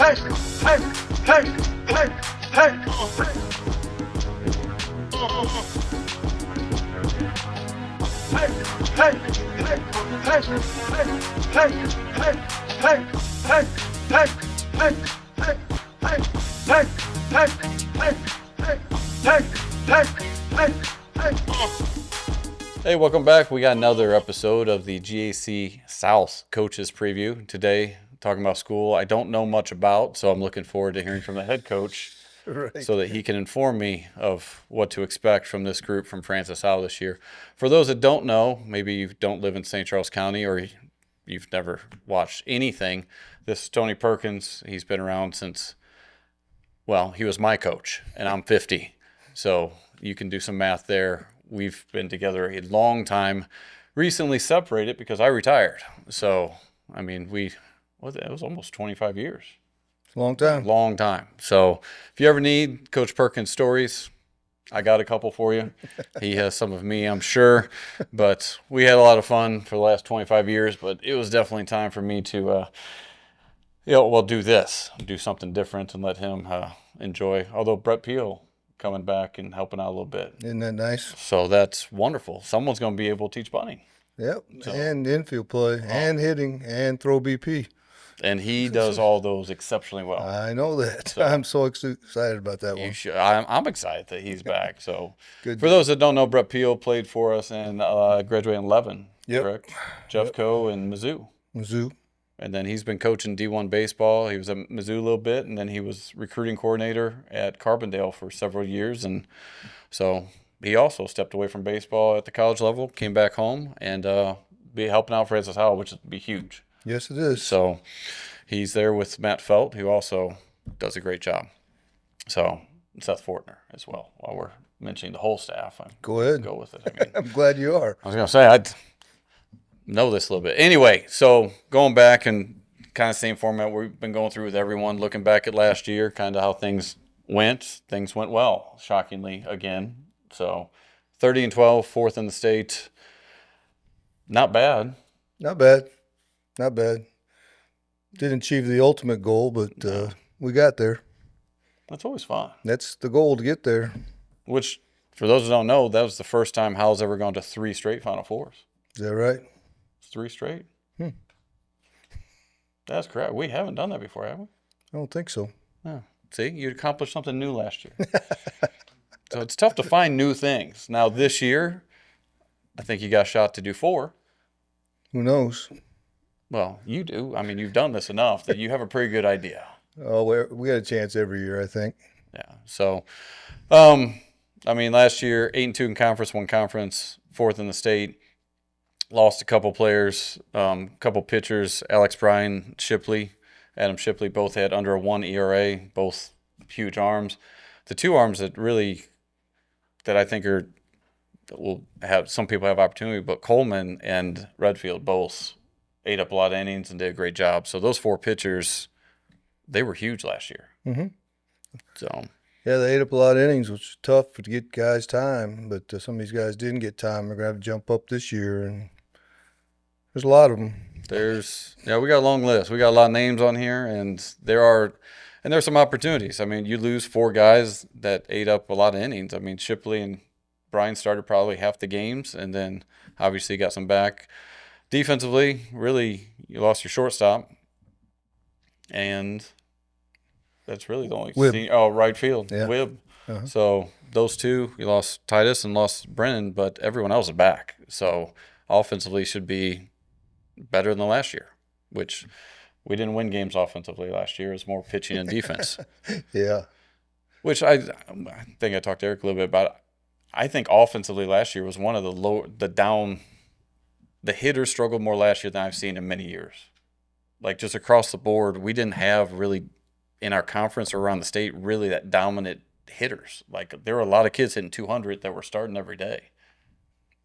Hey, welcome back. We got another episode of the G.A.C. South Coaches Preview. Today, talking about school I don't know much about, so I'm looking forward to hearing from the head coach so that he can inform me of what to expect from this group from Francis Howell this year. For those that don't know, maybe you don't live in St. Charles County or you've never watched anything, this is Tony Perkins. He's been around since, well, he was my coach, and I'm 50. So you can do some math there. We've been together a long time, recently separated because I retired. So, I mean, it was almost 25 years. It's a long time. Long time. So if you ever need Coach Perkins stories, I got a couple for you. He has some of me, I'm sure. But we had a lot of fun for the last 25 years, but it was definitely time for me to, do something different and let him enjoy. Although Brett Peel coming back and helping out a little bit. Isn't that nice? So that's wonderful. Someone's going to be able to teach bunting. Yep, so, and infield play, and hitting, and throw BP. And he does all those exceptionally well. I know that. So, I'm so excited about that one. I'm excited that he's back. So good. For those that don't know, Brett Peel played for us and graduated in 11, correct? Jeffco and Mizzou. And then he's been coaching D1 baseball. He was at Mizzou a little bit, and then he was recruiting coordinator at Carbondale for several years. And so he also stepped away from baseball at the college level, came back home, and be helping out Francis Howell, which would be huge. Yes, it is. So he's there with Matt Felt, who also does a great job. So Seth Fortner as well. While we're mentioning the whole staff, go ahead. Go with it. I mean, I'm glad you are. I was going to say, I'd know this a little bit. Anyway, so going back and kind of same format we've been going through with everyone, looking back at last year, kind of how things went. Things went well, shockingly, again. So 30-12, fourth in the state. Not bad. Not bad. Didn't achieve the ultimate goal, but we got there. That's always fun. That's the goal, to get there. Which, for those who don't know, that was the first time Howell's ever gone to 3 straight Final Fours. Is that right? 3 straight. That's correct. We haven't done that before, have we? I don't think so. No. See, you accomplished something new last year. So it's tough to find new things. Now, this year, I think you got a shot to do 4. Who knows? Well, you do. I mean, you've done this enough that you have a pretty good idea. Oh, we got a chance every year, I think. Yeah. So, last year, 8-2 in conference, 1 conference, 4th in the state. Lost a couple players, couple pitchers, Alex Bryan, Adam Shipley, both had under a 1 ERA, both huge arms. The 2 arms that I think will have, some people have opportunity, but Coleman and Redfield both ate up a lot of innings and did a great job. So those 4 pitchers, they were huge last year. Mm-hmm. So yeah, they ate up a lot of innings, which was tough to get guys time, but some of these guys didn't get time. They're going to have to jump up this year, and there's a lot of them. We got a long list. We got a lot of names on here, and there's some opportunities. I mean, you lose 4 guys that ate up a lot of innings. I mean, Shipley and Bryan started probably half the games, and then obviously got some back. Defensively, really, you lost your shortstop, and that's really the only right field, Wibb. Uh-huh. So those 2, you lost Titus and lost Brennan, but everyone else is back. So offensively should be better than last year, which we didn't win games offensively last year. It was more pitching and defense. Yeah. Which I think I talked to Eric a little bit about. I think offensively last year was one of the hitters struggled more last year than I've seen in many years. Like, just across the board, we didn't have really, in our conference or around the state, really that dominant hitters. Like, there were a lot of kids hitting 200 that were starting every day.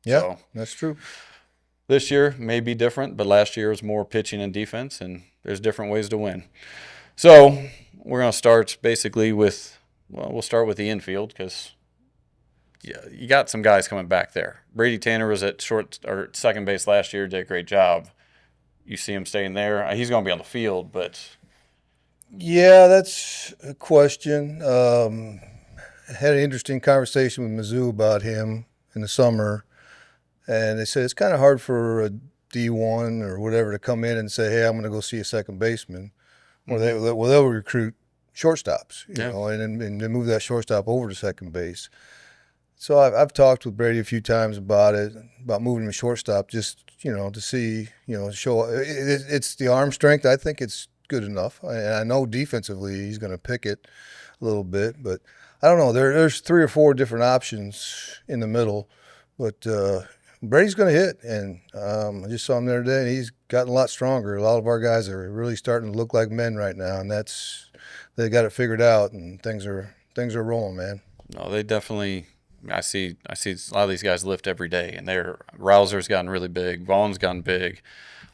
Yeah, so, that's true. This year may be different, but last year was more pitching and defense, and there's different ways to win. So we're going to start basically we'll start with the infield because you got some guys coming back there. Brady Tanner was at second base last year, did a great job. You see him staying there. He's going to be on the field, but Yeah, that's a question. I had an interesting conversation with Mizzou about him in the summer, and they said it's kind of hard for a D1 or whatever to come in and say, "Hey, I'm going to go see a second baseman," or they'll recruit shortstops, Yeah. and then move that shortstop over to second base. So I've talked with Brady a few times about it, about moving him to shortstop, just to see, show it's the arm strength. I think it's good enough. I know defensively he's going to pick it a little bit, but I don't know. There's 3 or 4 different options in the middle, but Brady's going to hit, and I just saw him the other day, and he's gotten a lot stronger. A lot of our guys are really starting to look like men right now, and they got it figured out, and things are rolling, man. No, they definitely. I see a lot of these guys lift every day, and Rouser's gotten really big. Vaughn's gotten big.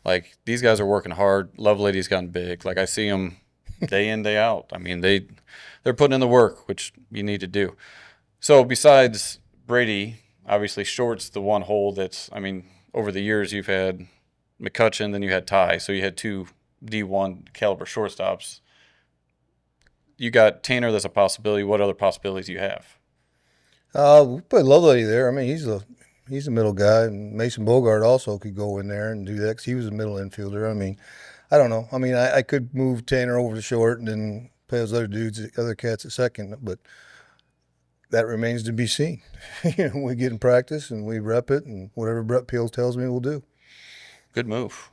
Like these guys are working hard. Lovelady's gotten big. Like I see them day in day out. I mean they're putting in the work, which you need to do. So besides Brady, obviously short's the one hole that's. I mean over the years you've had McCutcheon, then you had Ty, so you had two D1 caliber shortstops. You got Tanner. That's a possibility. What other possibilities do you have? We put Lovelady there. I mean, he's a middle guy, and Mason Bogart also could go in there and do that 'cause he was a middle infielder. I mean, I don't know. I mean, I could move Tanner over to short and then play those other dudes, other cats at second, but that remains to be seen. We get in practice and we rep it, and whatever Brett Peels tells me, we'll do. Good move.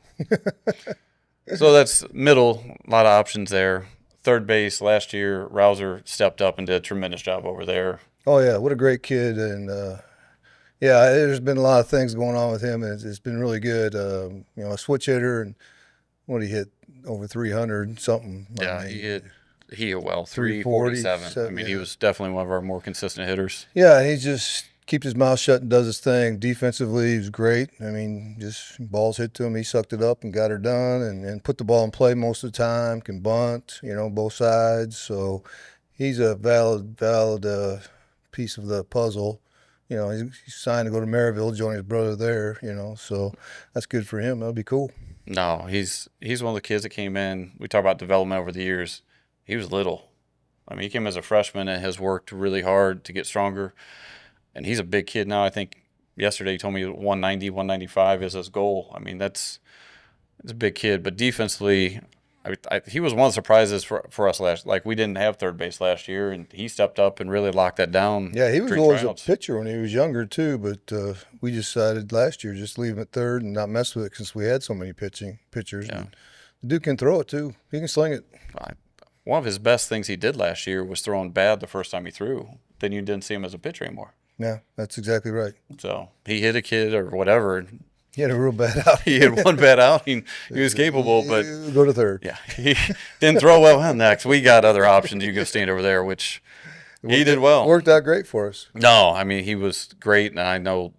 So that's middle, a lot of options there. Third base last year, Rouser stepped up and did a tremendous job over there. Oh yeah, what a great kid, and yeah, there's been a lot of things going on with him, and it's been really good. A switch hitter, and what he hit over 300 something. Yeah, I mean, he hit well, 340, 347. I mean, he yeah. was definitely one of our more consistent hitters. Yeah, he just keeps his mouth shut and does his thing. Defensively, he was great. I mean, just balls hit to him, he sucked it up and got her done, and put the ball in play most of the time. Can bunt, both sides. So he's a valid piece of the puzzle. He's signed to go to Maryville, join his brother there. So that's good for him. That'll be cool. No, he's one of the kids that came in. We talk about development over the years. He was little. I mean, he came as a freshman and has worked really hard to get stronger. And he's a big kid now. I think yesterday he told me 190, 195 is his goal. I mean, it's a big kid. But defensively, he was one of the surprises for us last. Like we didn't have third base last year, and he stepped up and really locked that down. Yeah, he was during always tryouts. a pitcher when he was younger too, but we decided last year just leave him at third and not mess with it since we had so many pitchers. Yeah. And the dude can throw it too. He can sling it. One of his best things he did last year was throwing bad the first time he threw. Then you didn't see him as a pitcher anymore. Yeah, that's exactly right. So he hit a kid or whatever. He had a real bad outing. He had one bad outing. He was capable, but go to third. yeah, he didn't throw well. Next, we got other options. You can stand over there, which he did well. Worked out great for us. No, I mean he was great, and I know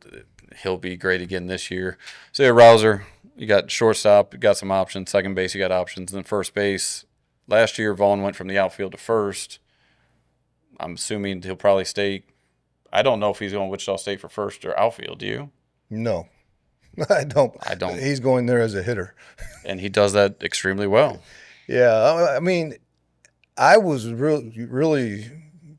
he'll be great again this year. So yeah, Rouser, you got shortstop, you got some options. Second base, you got options. And then first base, last year Vaughn went from the outfield to first. I'm assuming he'll probably stay. I don't know if he's going to Wichita State for first or outfield. Do you? No, I don't. I don't. He's going there as a hitter. And he does that extremely well. Yeah, I mean, I was really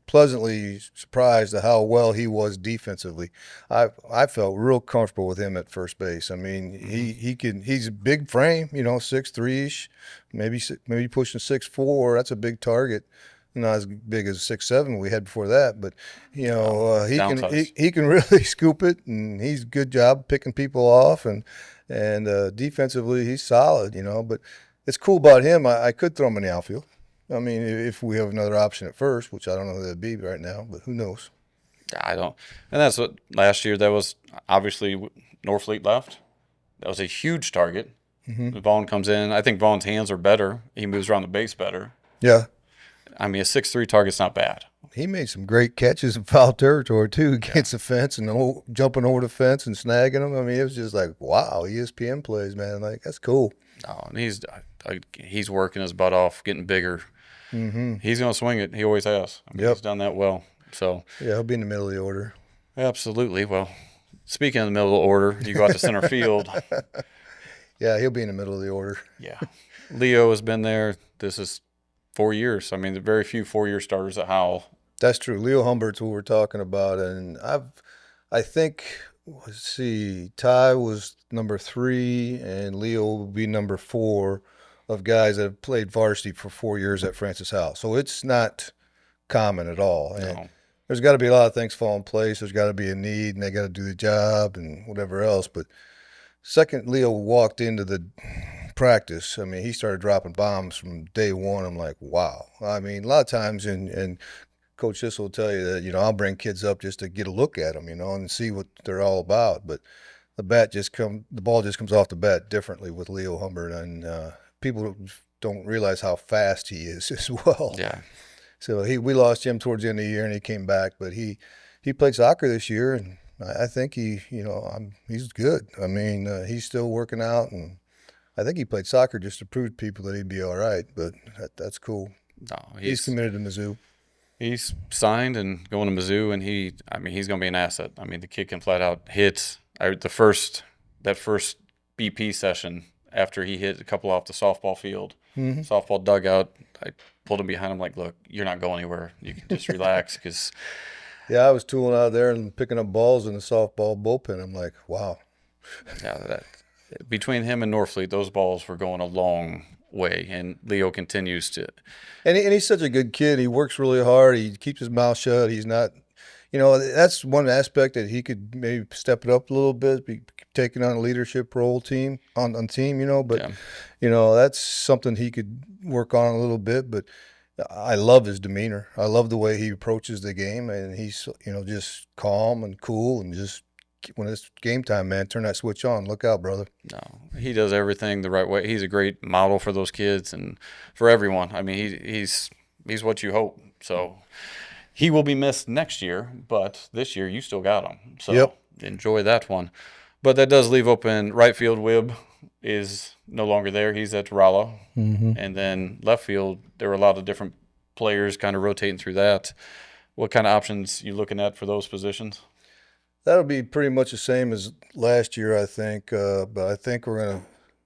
pleasantly surprised at how well he was defensively. I felt real comfortable with him at first base. I mean, he's a big frame, 6'3", maybe pushing 6'4". That's a big target. Not as big as 6'7" we had before that, but he can really scoop it, and he's a good job picking people off, and defensively he's solid, But it's cool about him. I could throw him in the outfield. I mean, if we have another option at first, which I don't know who that'd be right now, but who knows? I don't. And that's what last year, that was obviously Norfleet left. That was a huge target. Mm-hmm. Vaughn comes in. I think Vaughn's hands are better. He moves around the base better. Yeah. I mean, a 6'3" target's not bad. He made some great catches in foul territory, too, against the fence and jumping over the fence and snagging them. I mean, it was just like, wow, ESPN plays, man. Like, that's cool. Oh, and he's working his butt off, getting bigger. Mm-hmm. He's going to swing it. He always has. I mean, He's done that well. So yeah, he'll be in the middle of the order. Absolutely. Well, speaking of the middle of the order, you go out to center field. Yeah, he'll be in the middle of the order. Yeah. Leo has been there. This is 4 years. I mean, the very few 4-year starters at Howell. That's true. Leo Humbert's what we're talking about, and I think, let's see, Ty was number 3, and Leo will be number 4 of guys that have played varsity for 4 years at Francis Howell. So it's not common at all. And No. there's got to be a lot of things fall in place. There's got to be a need, and they got to do the job and whatever else. But second Leo walked into the practice, I mean, he started dropping bombs from day one. I'm like, wow. I mean, a lot of times, and Coach Sissel will tell you that, I'll bring kids up just to get a look at them, and see what they're all about. But the ball just comes off the bat differently with Leo Humbert, and people don't realize how fast he is as well. Yeah. So we lost him towards the end of the year, and he came back, but he played soccer this year, and I think he's good. I mean, he's still working out, and I think he played soccer just to prove to people that he'd be all right. But that's cool. No, He's committed to Mizzou. He's signed and going to Mizzou, and he's going to be an asset. I mean, the kid can flat out hit. That first BP session after he hit a couple off the softball field, softball dugout, I pulled him behind him like, look, you're not going anywhere. You can just relax because. Yeah, I was tooling out there and picking up balls in the softball bullpen. I'm like, wow. Yeah, between him and Norfleet, those balls were going a long way, and Leo continues to. And he's such a good kid. He works really hard. He keeps his mouth shut. He's not, that's one aspect that he could maybe step it up a little bit, be taking on a leadership role on team, but, that's something he could work on a little bit. But I love his demeanor. I love the way he approaches the game, and he's, just calm and cool, and just when it's game time, man, turn that switch on. Look out, brother. No, he does everything the right way. He's a great model for those kids and for everyone. I mean, he's what you hope. So he will be missed next year, but this year you still got him. So Enjoy that one. But that does leave open right field. Wibb is no longer there. He's at Rolla. And then left field, there were a lot of different players kind of rotating through that. What kind of options you looking at for those positions? That'll be pretty much the same as last year, I think. But I think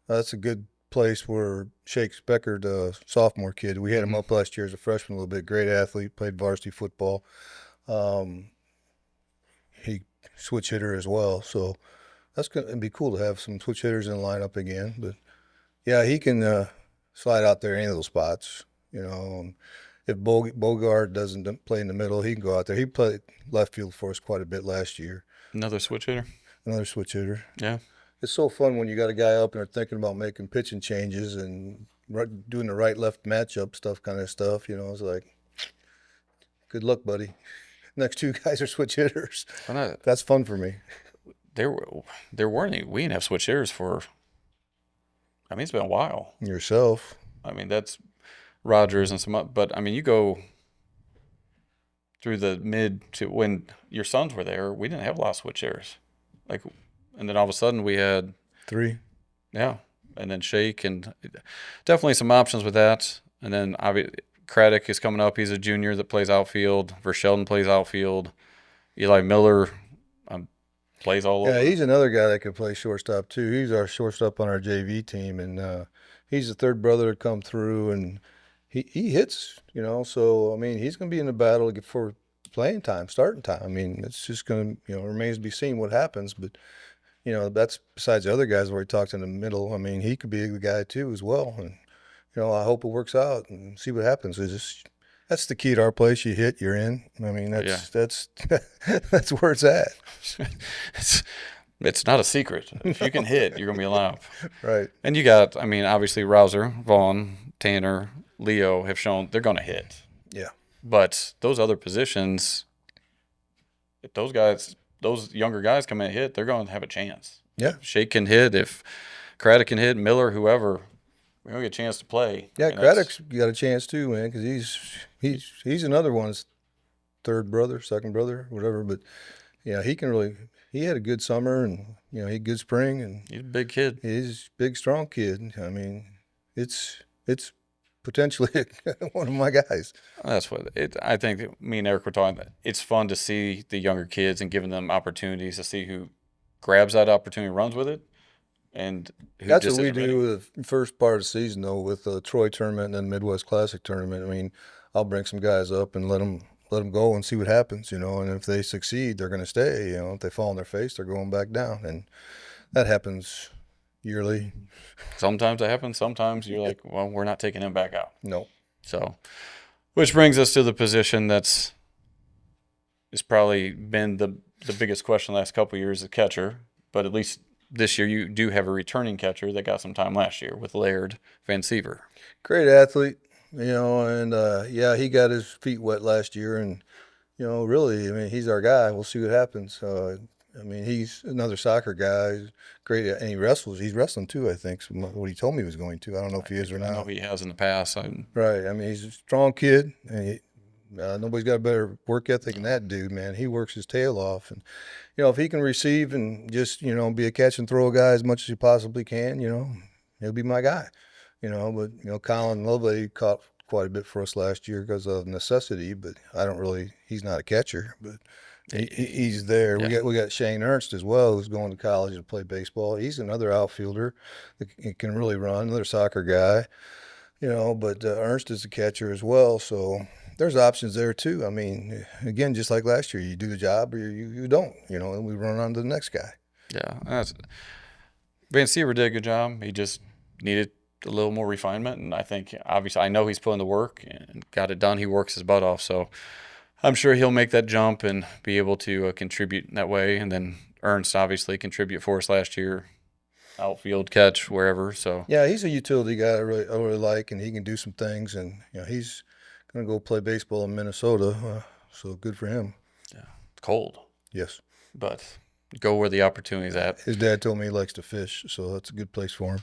that's a good place where Shake Specker, the sophomore kid, we had him up last year as a freshman a little bit. Great athlete, played varsity football. He switch hitter as well. So that's going to be cool to have some switch hitters in the lineup again. But, yeah, he can slide out there any of those spots, If Bogart doesn't play in the middle, he can go out there. He played left field for us quite a bit last year. Another switch hitter? Another switch hitter. Yeah. It's so fun when you got a guy up and they're thinking about making pitching changes and doing the right-left matchup stuff, kind of stuff. It's like, good luck, buddy. Next two guys are switch hitters. That's fun for me. There weren't any. We didn't have switch hitters for, it's been a while. Yourself. That's Rogers and some, but you go through the mid to when your sons were there, we didn't have a lot of switch hitters. And then all of a sudden we had 3. Yeah. And then Shake, and definitely some options with that. And then Craddock is coming up. He's a junior that plays outfield. Versheldon plays outfield. Eli Miller plays all over. Yeah, he's another guy that can play shortstop too. He's our shortstop on our JV team, and he's the third brother to come through, and he hits, So he's going to be in the battle for playing time, starting time. It's just going to remains to be seen what happens, but that's besides the other guys where he talked in the middle. He could be the guy too as well, and I hope it works out and see what happens. That's the key to our place. You hit, you're in. That's that's where it's at. It's not a secret. If you can hit, you're going to be alive. Right. And you got, obviously Rouser, Vaughn, Tanner, Leo have shown they're going to hit. Yeah. But those other positions, if those younger guys come in and hit, they're going to have a chance. Yeah. If Shake can hit, if Craddock can hit, Miller, whoever, we're going to get a chance to play. Yeah, Craddock's got a chance too, man, because he's another one's second brother, whatever. But, he can really – he had a good summer, and, he had a good spring. And he's a big kid. He's a big, strong kid. It's potentially one of my guys. That's what I think. That me and Eric were talking about. It's fun to see the younger kids and giving them opportunities to see who grabs that opportunity and runs with it. and who That's just what we isn't ready. do the first part of the season, though, with the Troy tournament and then Midwest Classic tournament. I mean, I'll bring some guys up and let them go and see what happens, And if they succeed, they're going to stay. If they fall on their face, they're going back down, and that happens yearly. Sometimes it happens. Sometimes you're like, well, we're not taking him back out. No. So, which brings us to the position that's probably been the biggest question the last couple of years, the catcher. But at least this year you do have a returning catcher that got some time last year with Laird Van Siever. Great athlete, and yeah, he got his feet wet last year, and really, I mean, he's our guy. We'll see what happens. I mean, he's another soccer guy. He's great, and he wrestles. He's wrestling too, I think. From what he told me he was going to. I don't know if he is or I know not. he has in the past. Right. I mean, he's a strong kid, and nobody's got a better work ethic than that dude, man. He works his tail off, and if he can receive and just be a catch and throw guy as much as he possibly can, he'll be my guy. But Colin Lovelady caught quite a bit for us last year because of necessity, but he's not a catcher, but he's there. Yeah. We got Shane Ernst as well, who's going to college to play baseball. He's another outfielder that can really run, another soccer guy, but Ernst is a catcher as well, so there's options there too. I mean, again, just like last year, you do the job or you don't, and we run on to the next guy. Yeah, Van Siever did a good job. He just needed a little more refinement, and I think obviously I know he's putting the work and got it done. He works his butt off, so I'm sure he'll make that jump and be able to contribute in that way. And then Ernst obviously contribute for us last year, outfield, catch, wherever. So yeah, he's a utility guy I really like, and he can do some things. And he's gonna go play baseball in Minnesota, so good for him. yeah, it's cold. Yes, but go where the opportunity's at. His dad told me he likes to fish, so that's a good place for him.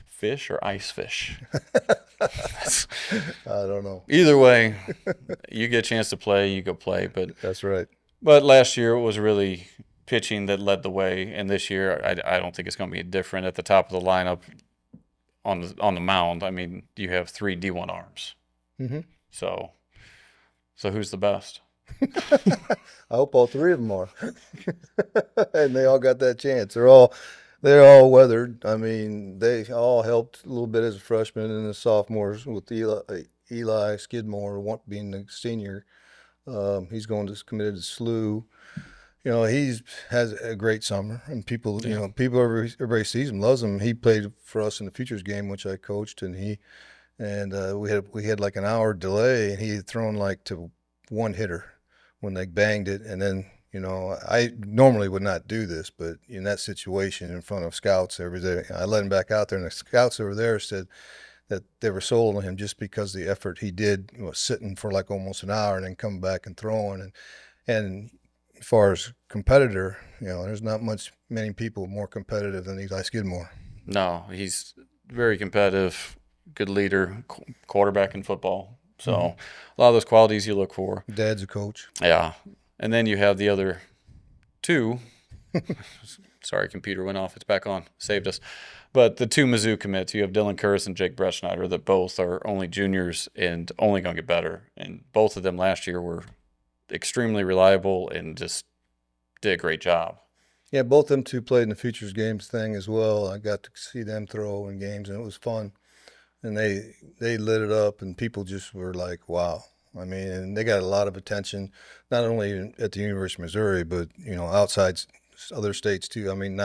Fish or ice fish? I don't know. Either way, you get a chance to play, you go play. But that's right. But last year it was really pitching that led the way, and this year I don't think it's going to be different. At the top of the lineup on the mound, I mean, you have 3 D1 arms. Mm-hmm. So who's the best? I hope all 3 of them are, and they all got that chance. They're all weathered. I mean, they all helped a little bit as a freshman and as sophomores with Eli Skidmore being the senior. He's committed to SLU. He has a great summer, and people, everybody sees him, loves him. He played for us in the Futures game, which I coached, and we had like an hour delay, and he had thrown like to one hitter when they banged it, and then. I normally would not do this, but in that situation in front of scouts every day, I let him back out there, and the scouts over there said that they were sold on him just because the effort he did was sitting for like almost an hour and then coming back and throwing. And as far as competitor, there's not many people more competitive than Eli Skidmore. No, he's very competitive, good leader, quarterback in football. So a lot of those qualities you look for. Dad's a coach. Yeah. And then you have the other 2. Sorry, computer went off. It's back on. Saved us. But the 2 Mizzou commits, you have Dylan Curtis and Jake Bretschneider that both are only juniors and only going to get better. And both of them last year were extremely reliable and just did a great job. Yeah, both them 2 played in the Futures Games thing as well. I got to see them throw in games, and it was fun. And they lit it up, and people just were like, wow. I mean, and they got a lot of attention, not only at the University of Missouri, but, outside other states too. I mean,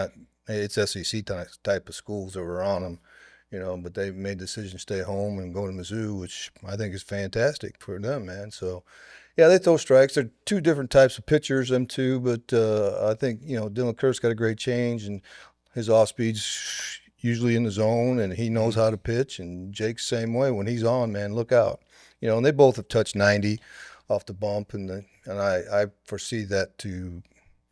it's SEC type of schools that were on them, but they made the decision to stay home and go to Mizzou, which I think is fantastic for them, man. So, yeah, they throw strikes. They're 2 different types of pitchers, them 2, but I think, Dylan Curtis got a great change, and his off speed's usually in the zone, and he knows how to pitch, and Jake's the same way. When he's on, man, look out. And they both have touched 90 off the bump, and I foresee that to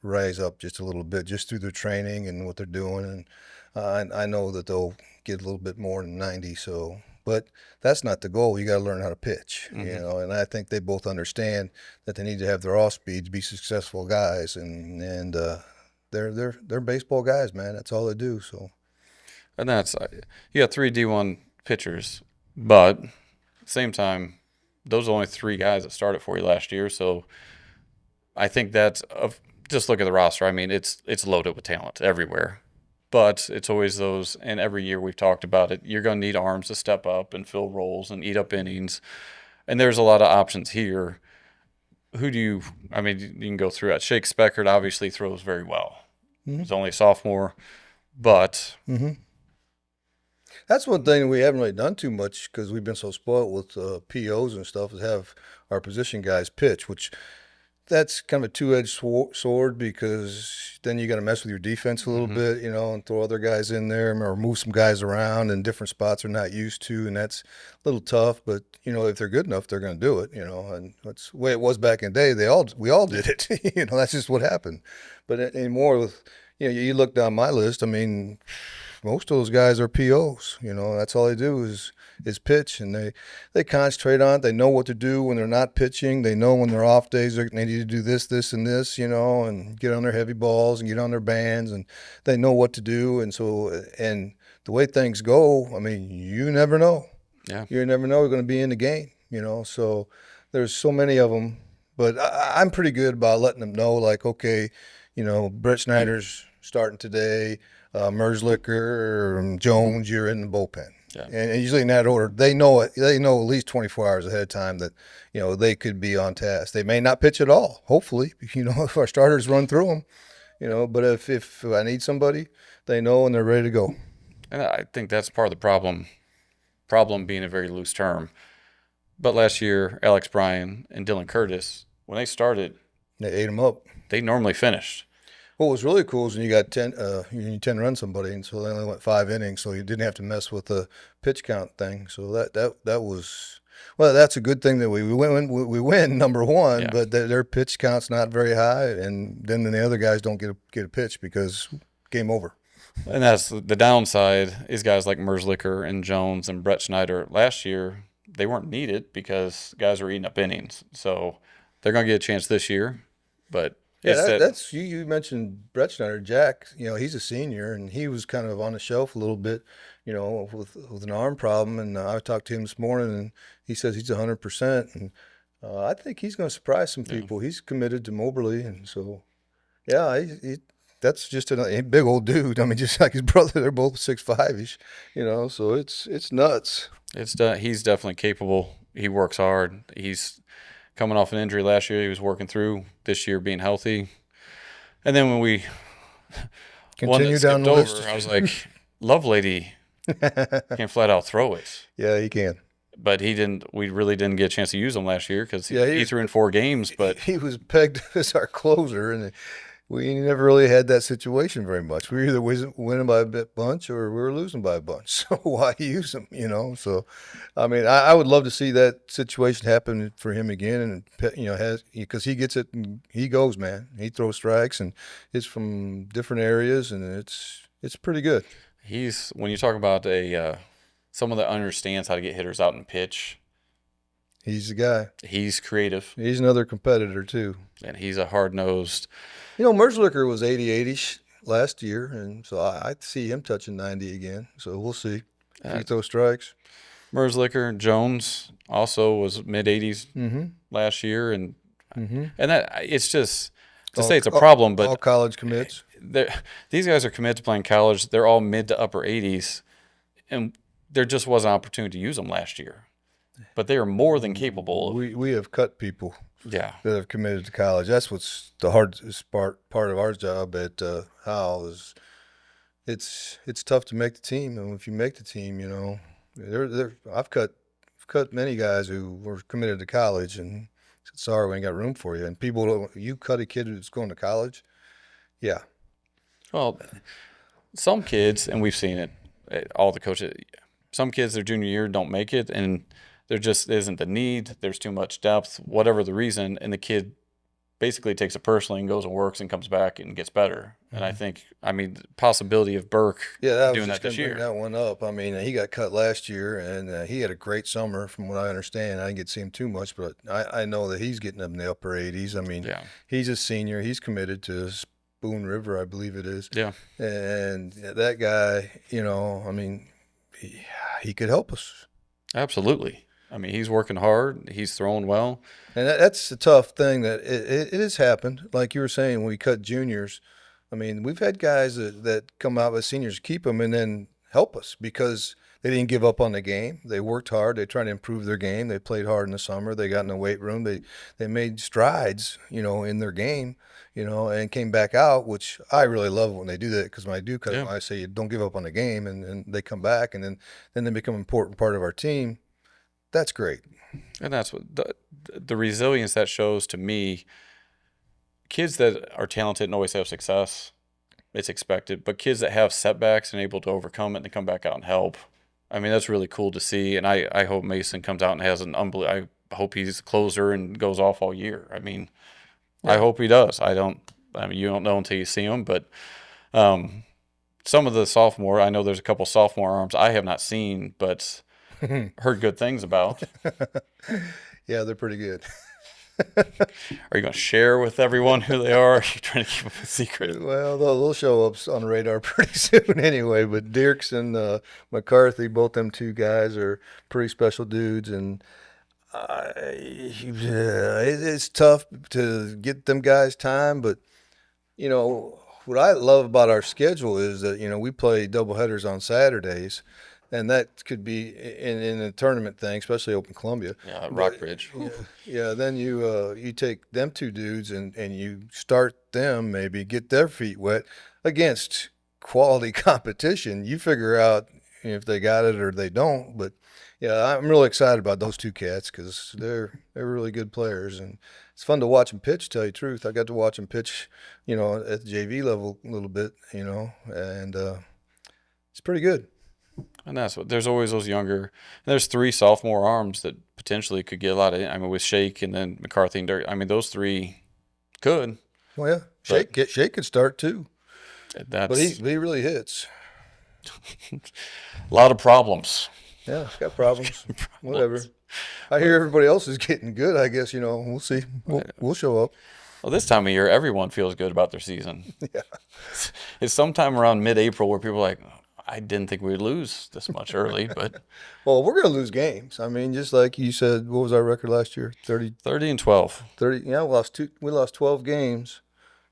rise up just a little bit just through their training and what they're doing, and I know that they'll get a little bit more than 90. So, but that's not the goal. You got to learn how to pitch, and I think they both understand that they need to have their off speed to be successful guys, and they're baseball guys, man. That's all they do. So, and that's you got 3 D1 pitchers, but at the same time, those are only 3 guys that started for you last year. So I think that's just look at the roster. I mean, it's loaded with talent everywhere. But it's always those, and every year we've talked about it, you're going to need arms to step up and fill roles and eat up innings. And there's a lot of options here. Who do you, I mean, you can go through that. Shake Speckert obviously throws very well. He's only a sophomore, but That's one thing we haven't really done too much because we've been so spoiled with POs and stuff is have our position guys pitch, which that's kind of a two-edged sword because then you got to mess with your defense a little bit, you know, and throw other guys in there or move some guys around in different spots they're not used to, and that's a little tough. But you know, if they're good enough, they're going to do it, you know. And that's the way it was back in the day. We all did it, you know. That's just what happened. But anymore with, you know, you look down my list. I mean, most of those guys are POs. You know, that's all they do is pitch, and they concentrate on it. They know what to do when they're not pitching. They know when they're off days they need to do this, this, and this. You know, and get on their heavy balls and get on their bands, and they know what to do. And so, and the way things go, I mean, you never know. yeah. You never know you're going to be in the game. You know, so there's so many of them. But I'm pretty good about letting them know, like, okay, you know, Brett Schneider's starting today. Merzlicker, Jones, you're in the bullpen. Yeah. And usually in that order, they know it. They know at least 24 hours ahead of time that, you know, they could be on task. They may not pitch at all, hopefully, you know, if our starters run through them, you know, but if I need somebody, they know and they're ready to go. And I think that's part of the problem being a very loose term. But last year, Alex Bryan and Dylan Curtis, when they started, They ate them up. they normally finished. What was really cool is when you got 10, you 10 run somebody, and so they only went 5 innings, so you didn't have to mess with the pitch count thing. So that was, well, that's a good thing that we win number one, Yeah. but their pitch count's not very high, and then the other guys don't get a pitch because game over. And that's the downside is guys like Merzlicker and Jones and Brett Schneider last year, they weren't needed because guys were eating up innings. So they're going to get a chance this year, but Yeah, that's you mentioned Brett Schneider, Jack. You know, he's a senior, and he was kind of on the shelf a little bit, you know, with an arm problem. And I talked to him this morning, and he says he's 100%. And I think he's going to surprise some people. He's committed to Moberly, and so yeah, that's just a big old dude. I mean, just like his brother, they're both 6'5"ish, you know. So it's nuts. He's definitely capable. He works hard. He's coming off an injury last year. He was working through this year being healthy. And then when we Continue down the list, I was like, Lovelady can't flat out throw it. Yeah, he can. But he didn't. We really didn't get a chance to use him last year because Yeah, he threw in 4 games. But he was pegged as our closer, and we never really had that situation very much. We were either winning by a bunch or we were losing by a bunch. So why use him, you know? So, I mean, I would love to see that situation happen for him again. And, you know, because he gets it and he goes, man. He throws strikes, and it's from different areas, and it's pretty good. when you talk about someone that understands how to get hitters out and pitch, He's the guy. he's creative He's another competitor, too. and he's a hard-nosed. You know, Merzlicker was 80-ish last year, and so I see him touching 90 again. So we'll see if he throws strikes. Merzlicker, Jones also was mid-80s last year, and that it's just to say it's a problem, but all college commits. These guys are committed to playing college. They're all mid to upper 80s, and there just wasn't an opportunity to use them last year. But they are more than capable. We have cut people Yeah, that have committed to college. That's what's the hardest part of our job at Howell is it's tough to make the team, and if you make the team, you know, I've cut many guys who were committed to college and said, sorry, we ain't got room for you. And you cut a kid who's going to college, yeah. well, some kids, and we've seen it, all the coaches, some kids their junior year don't make it, and there just isn't the need. There's too much depth, whatever the reason, and the kid basically takes it personally and goes and works and comes back and gets better. And I think, the possibility of Burke doing that this year. Bring that one up. I mean, he got cut last year, and he had a great summer, from what I understand. I didn't get to see him too much, but I know that he's getting up in the upper 80s. I mean, he's a senior. He's committed to Spoon River, I believe it is. Yeah. And that guy, you know, I mean, he could help us. Absolutely. He's working hard. He's throwing well. And that's the tough thing that it has happened. Like you were saying, when we cut juniors, I mean, we've had guys that come out as seniors, keep them, and then help us because they didn't give up on the game. They worked hard. They tried to improve their game. They played hard in the summer. They got in the weight room. They made strides, in their game, and came back out, which I really love when they do that because when I do cut Yeah. it, I say don't give up on the game, and they come back, and then they become an important part of our team. That's great. And that's what the resilience that shows to me. Kids that are talented and always have success, it's expected. But kids that have setbacks and able to overcome it and come back out and help, I mean, that's really cool to see. And I hope Mason comes out and has an unbelievable. I hope he's a closer and goes off all year. I mean, I hope he does. I mean, you don't know until you see him, but some of the sophomore, I know there's a couple sophomore arms I have not seen, but heard good things about. Yeah, they're pretty good. Are you going to share with everyone who they are? Or are you trying to keep them a secret? Well, they'll show up on the radar pretty soon anyway. But Dirks and McCarthy, both them two guys are pretty special dudes, and it's tough to get them guys time. But what I love about our schedule is that we play doubleheaders on Saturdays, and that could be in a tournament thing, especially Open Columbia. Yeah, Rockbridge. Yeah. Then you take them two dudes and you start them, maybe get their feet wet against quality competition. You figure out if they got it or they don't. But yeah, I'm really excited about those two cats because they're really good players, and it's fun to watch them pitch. To tell you the truth, I got to watch them pitch, at the JV level a little bit, and it's pretty good. And that's what there's always those younger. There's three sophomore arms that potentially could get a lot of. I mean, with Shake and then McCarthy and Dirk. I mean, those three could. Well, yeah, Shake could start too, That's but he really hits. a lot of problems. Yeah, he's got problems. Whatever. I hear everybody else is getting good. I guess we'll see. We'll show up. Well, this time of year, everyone feels good about their season. Yeah. It's sometime around mid-April where people are like, I didn't think we'd lose this much early, but Well, we're going to lose games. I mean, just like you said, what was our record last year? 30, 30 and 12. 30. Yeah, we lost 12 games.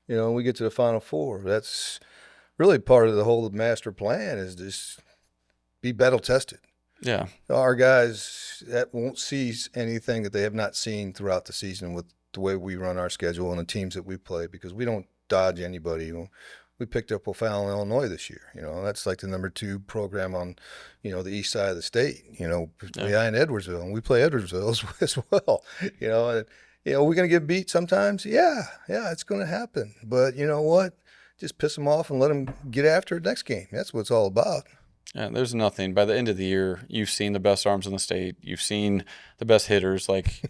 And we get to the Final Four. That's really part of the whole master plan is just be battle tested. Yeah. Our guys that won't see anything that they have not seen throughout the season with the way we run our schedule and the teams that we play because we don't dodge anybody. We picked up O'Fallon, Illinois this year. That's like the number 2 program on, the east side of the state, behind Edwardsville. And we play Edwardsville as well, And, we're going to get beat sometimes. Yeah, it's going to happen. But you know what? Just piss them off and let them get after it next game. That's what it's all about. Yeah, there's nothing. By the end of the year, you've seen the best arms in the state. You've seen the best hitters. Like,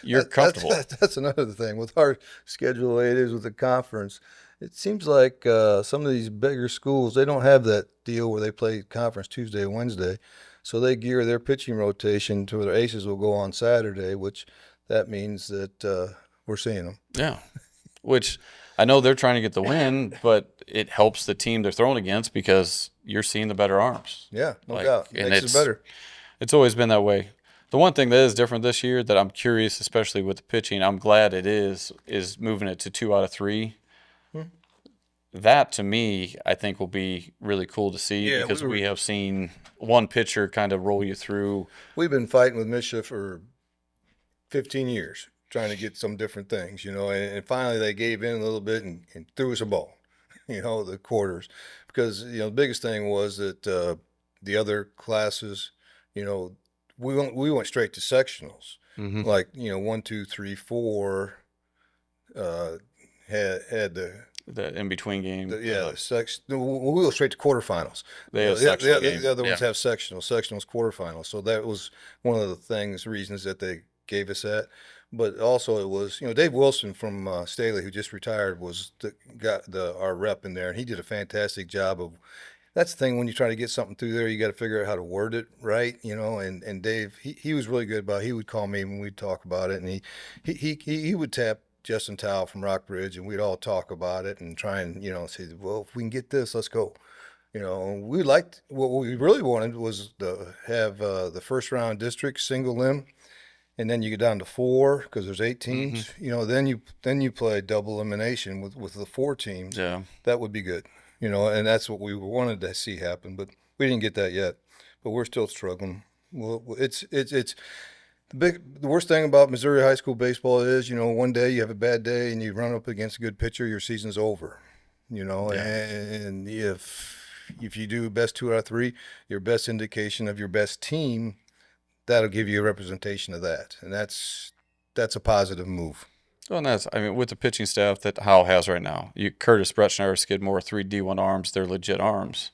you're comfortable. That's another thing. With our schedule the way it is with the conference, it seems like some of these bigger schools, they don't have that deal where they play conference Tuesday and Wednesday. So they gear their pitching rotation to where their aces will go on Saturday, which that means that we're seeing them. Yeah, which I know they're trying to get the win, but it helps the team they're throwing against because you're seeing the better arms. Yeah, no doubt. And Makes it better. It's always been that way. The one thing that is different this year that I'm curious, especially with the pitching, I'm glad it is moving it to 2 out of 3. That, to me, I think will be really cool to see because we have seen one pitcher kind of roll you through. We've been fighting with Misha for 15 years, trying to get some different things, and finally they gave in a little bit and threw us a ball, the quarters. Because, the biggest thing was that the other classes, we went straight to sectionals. Mm-hmm. Like, 1, 2, 3, 4 had The in-between game. we go straight to quarterfinals. They have the other ones have sectionals, quarterfinals. So that was one of the reasons that they gave us that. But also it was, Dave Wilson from Staley, who just retired, was our rep in there, and he did a fantastic job of. That's the thing when you try to get something through there, you got to figure out how to word it right, And Dave, he was really good about. He would call me when we'd talk about it, and he would tap Justin Towle from Rockbridge, and we'd all talk about it and try and say, well, if we can get this, let's go. We liked what we really wanted was to have the first round district single limb. and then you get down to 4 because there's 8 teams. Then you play double elimination with the 4 teams. Yeah. That would be good. And that's what we wanted to see happen, but we didn't get that yet. But we're still struggling. Well, it's the worst thing about Missouri high school baseball is, one day you have a bad day and you run up against a good pitcher, your season's over. And if you do best 2 out of 3, your best indication of your best team, that'll give you a representation of that, and that's a positive move. Well, and with the pitching staff that Howell has right now, Curtis Bretschneider, Skidmore, 3 D1 arms, they're legit arms.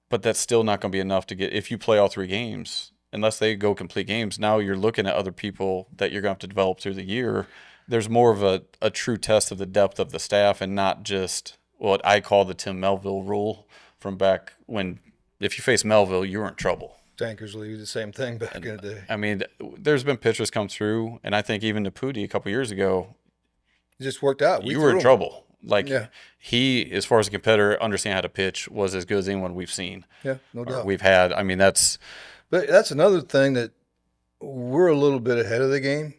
But that's still not going to be enough to get, if you play all 3 games, unless they go complete games, now you're looking at other people that you're going to have to develop through the year. There's more of a true test of the depth of the staff and not just what I call the Tim Melville rule from back when, if you face Melville, you were in trouble. Tankersley, the same thing back in the day. I mean, there's been pitchers come through, and I think even Naputi a couple years ago, it just worked out. You were in trouble. He, as far as a competitor, understand how to pitch, was as good as anyone we've seen. Yeah, no doubt. We've had. I mean, But that's another thing that we're a little bit ahead of the game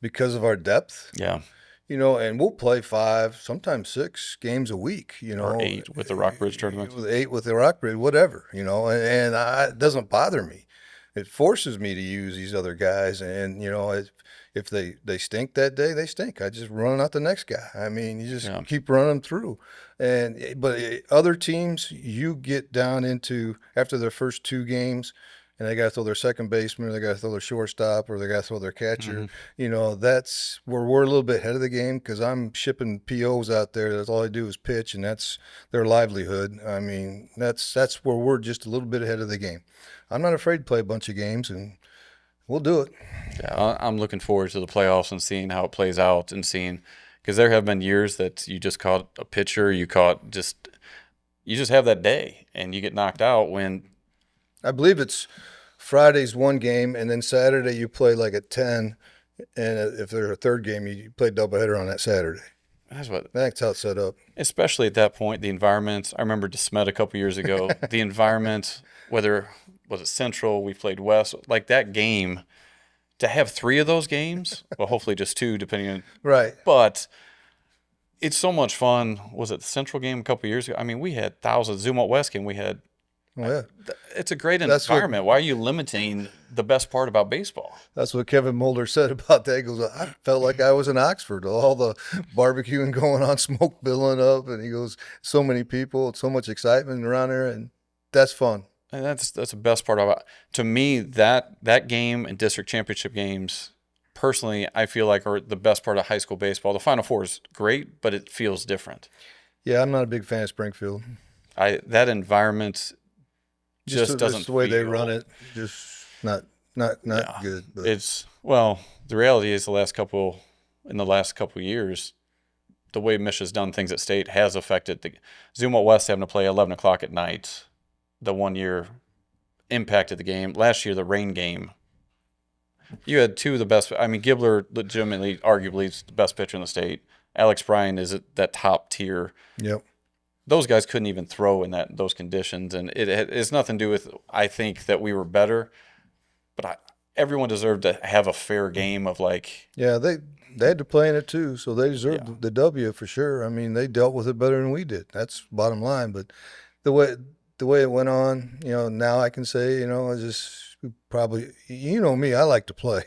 because of our depth. Yeah. And we'll play 5, sometimes 6 games a week, Or 8 with the Rockbridge tournament. With 8 with the Rockbridge, whatever, and it doesn't bother me. It forces me to use these other guys, and, if they stink that day, they stink. I just run out the next guy. I mean, you just keep running through. But other teams, you get down into, after their first 2 games, and they got to throw their second baseman, or they got to throw their shortstop, or they got to throw their catcher. That's where we're a little bit ahead of the game because I'm shipping POs out there. That's all I do is pitch, and that's their livelihood. I mean, that's where we're just a little bit ahead of the game. I'm not afraid to play a bunch of games, and we'll do it. Yeah, I'm looking forward to the playoffs and seeing how it plays out and seeing, because there have been years that you just caught a pitcher, you just have that day, and you get knocked out when. I believe it's Friday's 1 game, and then Saturday you play like at 10, and if there's a 3rd game, you play doubleheader on that Saturday. That's how it's set up. Especially at that point, the environment. I remember DeSmet a couple years ago. The environment, whether was it Central, we played West, like that game. To have 3 of those games, well, hopefully just 2, depending on. Right. But it's so much fun. Was it the Central game a couple years ago? I mean, we had thousands. Zumwalt West game, we had. Oh, yeah. It's a great environment. Why are you limiting the best part about baseball? That's what Kevin Mulder said about that. He goes, I felt like I was in Oxford, all the barbecuing going on, smoke billowing up, and he goes, so many people, so much excitement around there, and that's fun. And that's the best part about it. To me, that game and district championship games, personally, I feel like are the best part of high school baseball. The Final Four is great, but it feels different. Yeah, I'm not a big fan of Springfield. That environment just doesn't just the way they run it, just not good. But. The reality is in the last couple years, the way Michigan's done things at state has affected the Zumwalt West having to play 11 o'clock at night. The 1 year impacted the game. Last year, the rain game. You had 2 of the best. I mean, Gibler legitimately, arguably, is the best pitcher in the state. Alex Bryan is at that top tier. Yep. Those guys couldn't even throw in those conditions, and it's nothing to do with. I think that we were better, but everyone deserved to have a fair game of like. Yeah, they had to play in it too, so they deserved the W for sure. I mean, they dealt with it better than we did. That's bottom line. But the way it went on, now I can say, I just probably, me, I like to play.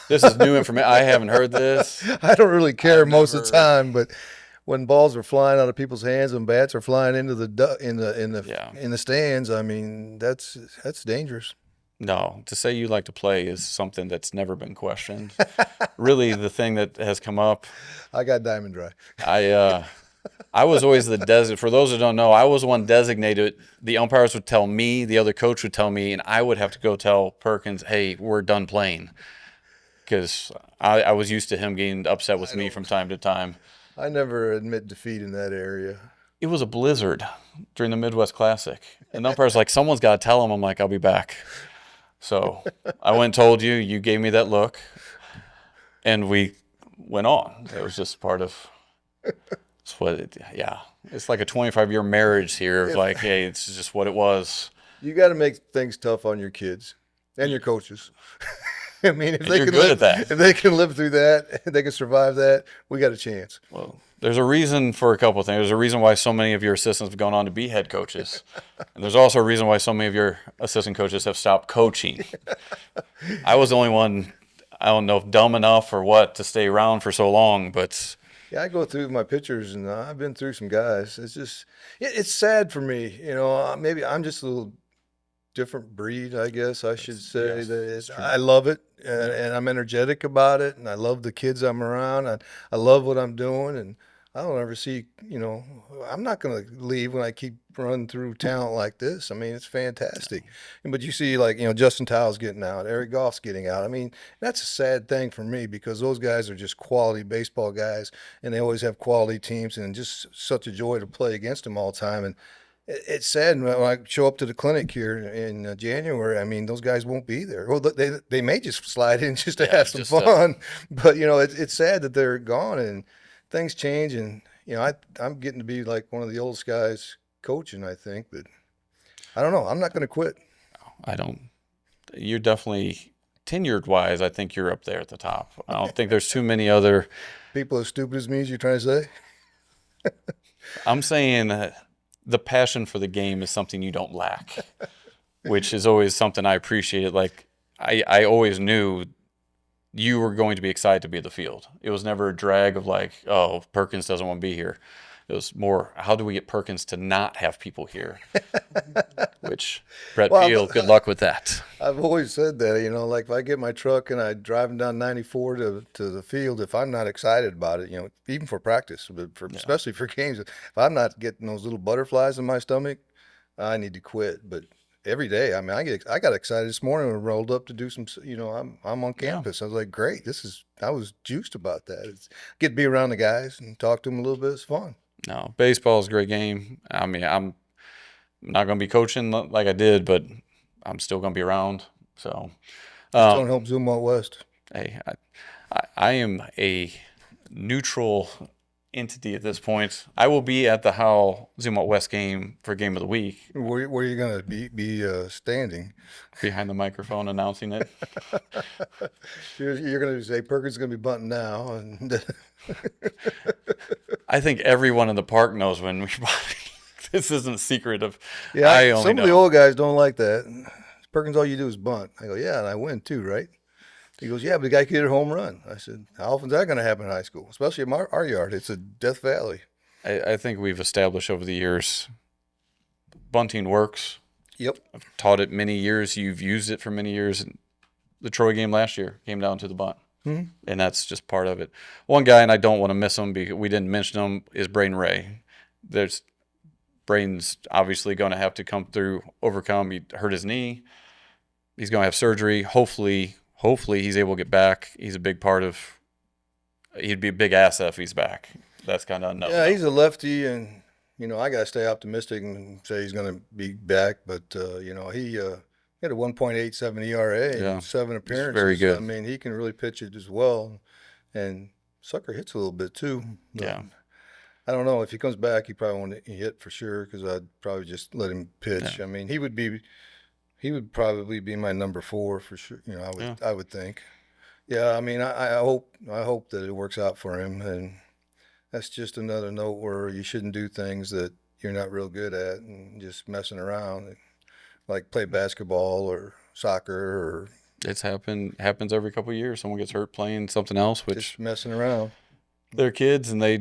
This is new information. I haven't heard this. I don't really care most of the time, but when balls are flying out of people's hands and bats are flying into in the stands, I mean, that's dangerous. No, to say you like to play is something that's never been questioned. Really, the thing that has come up. I got diamond dry. I was always the designated. For those who don't know, I was one designated. The umpires would tell me, the other coach would tell me, and I would have to go tell Perkins, "Hey, we're done playing," because I was used to him getting upset with me from time to time. I never admit defeat in that area. It was a blizzard during the Midwest Classic, and the umpire's like, "Someone's got to tell him." I'm like, "I'll be back." So I went and told you. You gave me that look, and we went on. It was just part of. It's like a 25-year marriage here of like, hey, it's just what it was. You got to make things tough on your kids and your coaches. I mean, if And they you're can good live, at that. if they can live through that, if they can survive that, we got a chance. Well, there's a reason for a couple of things. There's a reason why so many of your assistants have gone on to be head coaches. And there's also a reason why so many of your assistant coaches have stopped coaching. I was the only one, I don't know if dumb enough or what, to stay around for so long, but Yeah, I go through my pictures, and I've been through some guys. It's just, it's sad for me. Maybe I'm just a little different breed, I guess I should say. yes, That it's true. I love it, and I'm energetic about it, and I love the kids I'm around. I love what I'm doing, and I don't ever see, I'm not going to leave when I keep running through talent like this. I mean, it's fantastic. But you see, like, Justin Towles getting out, Eric Goff's getting out. I mean, that's a sad thing for me because those guys are just quality baseball guys, and they always have quality teams, and just such a joy to play against them all the time. And it's sad when I show up to the clinic here in January. I mean, those guys won't be there. Well, they may just slide in just to have some fun, but it's sad that they're gone and things change. And I'm getting to be like one of the oldest guys coaching, I think, but I don't know. I'm not going to quit. I don't. You're definitely tenured wise. I think you're up there at the top. I don't think there's too many other people as stupid as me, as you're trying to say. I'm saying the passion for the game is something you don't lack, which is always something I appreciated. Like I always knew you were going to be excited to be at the field. It was never a drag of like, oh, Perkins doesn't want to be here. It was more, how do we get Perkins to not have people here? Which, Brett Field, good luck with that. I've always said that, like if I get my truck and I drive down 94 to the field, if I'm not excited about it, even for practice, but especially for games, if I'm not getting those little butterflies in my stomach, I need to quit. But every day, I mean, I got excited this morning and rolled up to do some, I'm on campus. I was like, great, I was juiced about that. Get to be around the guys and talk to them a little bit. It's fun. No, baseball is a great game. I mean, I'm not going to be coaching like I did, but I'm still going to be around. So, don't help Zoom out west. Hey, I am a neutral entity at this point. I will be at the Howell Zoom out west game for Game of the Week. Where are you going to be standing? Behind the microphone announcing it. You're going to say Perkins is going to be bunting now. And I think everyone in the park knows when we. This isn't a secret of. Yeah, some of the old guys don't like that. Perkins, all you do is bunt. I go, yeah, and I win too, right? He goes, yeah, but the guy could hit a home run. I said, how often is that going to happen in high school? Especially in our yard. It's a Death Valley. I think we've established over the years bunting works. Yep. I've taught it many years. You've used it for many years. The Troy game last year came down to the bunt. Mm-hmm. And that's just part of it. One guy, and I don't want to miss him because we didn't mention him, is Braden Ray. Braden's obviously going to have to overcome. He hurt his knee. He's going to have surgery. Hopefully he's able to get back. He's a big part of – he'd be a big asset if he's back. That's kind of unknown. Yeah, he's a lefty, and, I got to stay optimistic and say he's going to be back. But, he had a 1.87 ERA and 7 appearances. Very good. I mean, he can really pitch it as well. And sucker hits a little bit too. Yeah. I don't know. If he comes back, he probably won't hit for sure because I'd probably just let him pitch. Yeah. I mean, he would probably be my number 4 for sure. I would think. Yeah, I mean, I hope that it works out for him. And that's just another note where you shouldn't do things that you're not real good at and just messing around. Like play basketball or soccer or it's happens every couple of years. Someone gets hurt playing something else, which just messing around. They're kids and they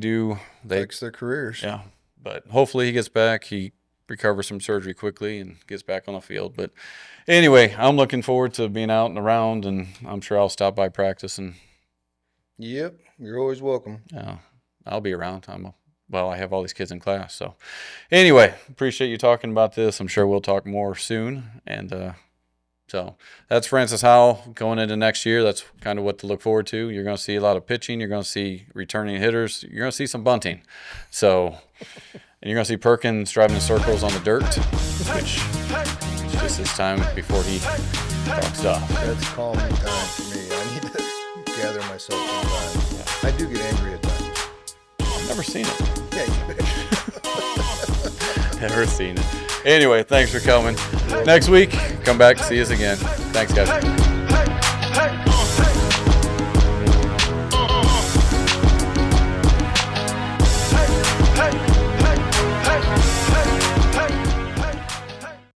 affects their careers. Yeah. But hopefully he gets back. He recovers from surgery quickly and gets back on the field. But anyway, I'm looking forward to being out and around, and I'm sure I'll stop by practice and Yep, you're always welcome. Yeah. I'll be around. I have all these kids in class. So anyway, appreciate you talking about this. I'm sure we'll talk more soon. And so that's Francis Howell going into next year. That's kind of what to look forward to. You're going to see a lot of pitching. You're going to see returning hitters. You're going to see some bunting. So, and you're going to see Perkins driving in circles on the dirt, which is just his time before he talks off. That's calming time for me. I need to gather myself sometimes. Yeah. I do get angry at times. Never seen it. Yeah, Never seen it. Anyway, thanks for coming. Next week, come back, see us again. Thanks, guys.